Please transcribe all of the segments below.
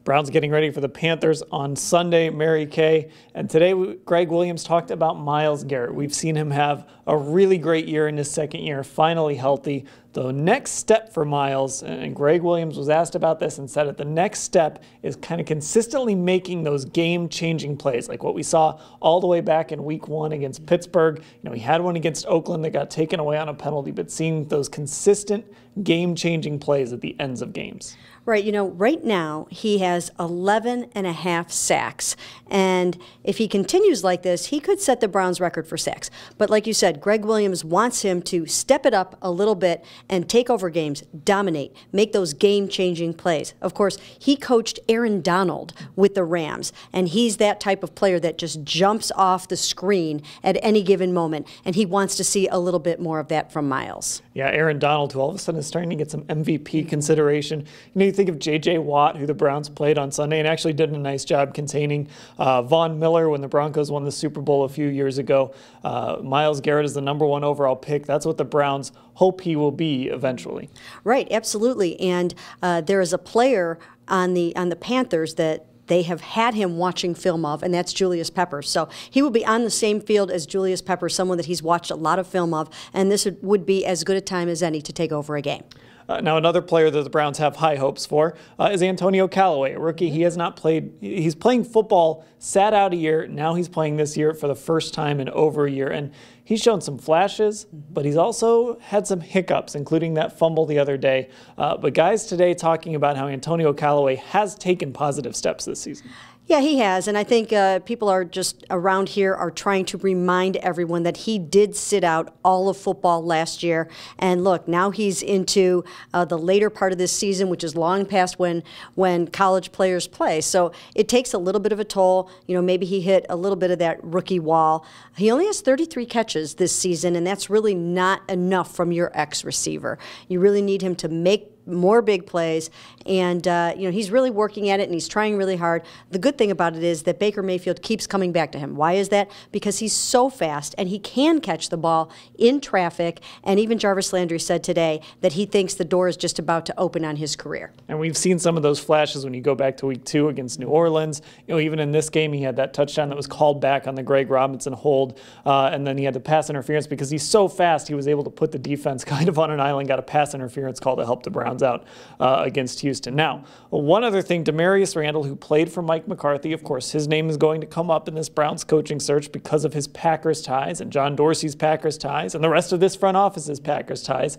Browns getting ready for the Panthers on Sunday, Mary Kay. And today, Greg Williams talked about Myles Garrett. We've seen him have a really great year in his second year, finally healthy. The next step for Myles, and Greg Williams was asked about this and said that the next step is kind of consistently making those game-changing plays, like what we saw all the way back in Week 1 against Pittsburgh. He had one against Oakland that got taken away on a penalty, but seeing those consistent game-changing plays at the ends of games. Right. Right now he has 11.5 sacks. And if he continues like this, he could set the Browns record for sacks. But like you said, Greg Williams wants him to step it up a little bit and take over games, dominate, make those game-changing plays. Of course, he coached Aaron Donald with the Rams, and he's that type of player that just jumps off the screen at any given moment, and he wants to see a little bit more of that from Myles. Yeah, Aaron Donald, who all of a sudden is starting to get some MVP consideration. You think of J.J. Watt, who the Browns played on Sunday and actually did a nice job containing Von Miller when the Broncos won the Super Bowl a few years ago. Myles Garrett is the #1 overall pick. That's what the Browns hope he will be eventually. Right, absolutely. And there is a player on the Panthers that they have had him watching film of, and that's Julius Peppers. So he will be on the same field as Julius Peppers, someone that he's watched a lot of film of, and this would be as good a time as any to take over a game. Now, another player that the Browns have high hopes for is Antonio Callaway, a rookie. He has not played. He's playing football, sat out a year. Now he's playing this year for the first time in over a year. And he's shown some flashes, but he's also had some hiccups, including that fumble the other day. But guys today talking about how Antonio Callaway has taken positive steps this season. Yeah, he has, and I think people are just around here are trying to remind everyone that he did sit out all of football last year. And look, now he's into the later part of this season, which is long past when college players play. So it takes a little bit of a toll. Maybe he hit a little bit of that rookie wall. He only has 33 catches this season, and that's really not enough from your ex-receiver. You really need him to make more big plays, and he's really working at it, and he's trying really hard. The good thing about it is that Baker Mayfield keeps coming back to him. Why is that? Because he's so fast, and he can catch the ball in traffic, and even Jarvis Landry said today that he thinks the door is just about to open on his career. And we've seen some of those flashes when you go back to Week 2 against New Orleans. Even in this game, he had that touchdown that was called back on the Greg Robinson hold, and then he had the pass interference because he's so fast, he was able to put the defense kind of on an island, got a pass interference call to help the Browns out against Houston. Now, one other thing, Marius Randle, who played for Mike McCarthy, of course, his name is going to come up in this Browns coaching search because of his Packers ties and John Dorsey's Packers ties and the rest of this front office's Packers ties.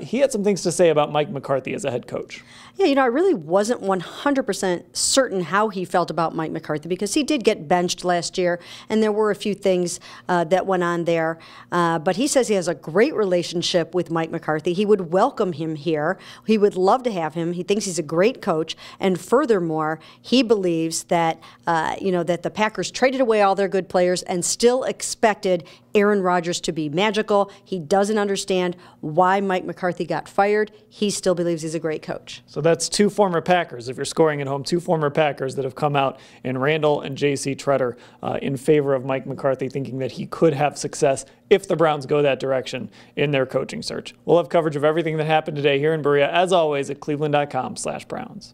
He had some things to say about Mike McCarthy as a head coach. Yeah, I really wasn't 100% certain how he felt about Mike McCarthy because he did get benched last year, and there were a few things that went on there. But he says he has a great relationship with Mike McCarthy. He would welcome him here. He would love to have him. He thinks he's a great coach, and furthermore, he believes that that the Packers traded away all their good players and still expected Aaron Rodgers to be magical. He doesn't understand why Mike McCarthy got fired. He still believes he's a great coach. So that's two former Packers, if you're scoring at home, two former Packers that have come out in Randall and J.C. Tretter in favor of Mike McCarthy, thinking that he could have success if the Browns go that direction in their coaching search. We'll have coverage of everything that happened today here in Berea, as always, at cleveland.com/Browns.